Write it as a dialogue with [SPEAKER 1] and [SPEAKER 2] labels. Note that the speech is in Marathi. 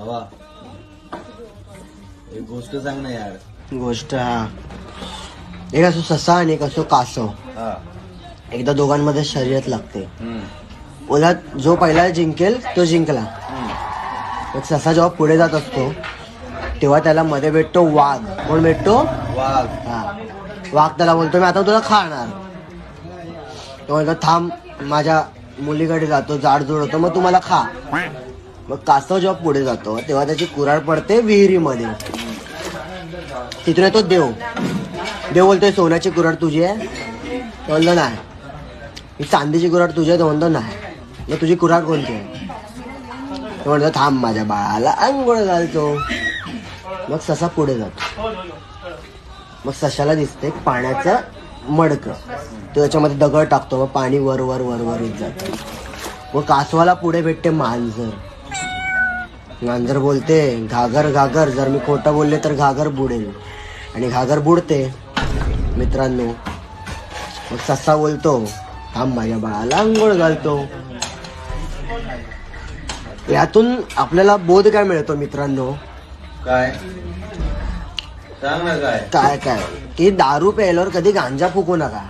[SPEAKER 1] बाबा एक गोष्ट सांग ना यार.
[SPEAKER 2] गोष्ट हा एक असो ससा आणि एक असो कासव.
[SPEAKER 1] हा.
[SPEAKER 2] एकदा दोघांमध्ये शर्यत लागते.
[SPEAKER 1] हम्म.
[SPEAKER 2] ओला जो पहिला जिंकेल तो जिंकला. मग ससा जेव्हा पुढे जात असतो तेव्हा त्याला मध्ये भेटतो वाघ. कोण भेटतो?
[SPEAKER 1] वाघ.
[SPEAKER 2] हा. वाघ त्याला बोलतो मी आता तुला खाणार. तो म्हणतो थांब माझ्या मुलीकडे जातो जाडजूड होतो मग तू मला खा. मग कासव जेव्हा पुढे जातो तेव्हा त्याची कुऱ्हाड पडते विहिरीमध्ये. तिथून येतो देव. देव बोलतोय सोन्याची कुऱ्हाड तुझी आहे? तो म्हणतो नाही. ही चांदीची कुऱ्हाड तुझी आहे? तो म्हणतो नाही. मग तुझी कुऱ्हाड कोणती आहे? तो म्हणतो थांब माझ्या बाळाला आंघोळ घालतो. मग ससा पुढे जातो. मग सशाला दिसते पाण्याचं मडकं. तो त्याच्यामध्ये दगड टाकतो मग पाणी वर वर वर वर येत जातं. मग कासवाला पुढे भेटते मांजर. मांजर बोलते घागर घागर जर मी खोटं बोलले तर घागर बुडेल. आणि घागर बुडते मित्रांनो. मग ससा बोलतो थांब माझ्या बाळाला आंघोळ घालतो. यातून आपल्याला बोध काय मिळतो मित्रांनो?
[SPEAKER 1] काय सांग ना काय.
[SPEAKER 2] काय काय की दारू प्यायल्यावर कधी गांजा फुकू नका.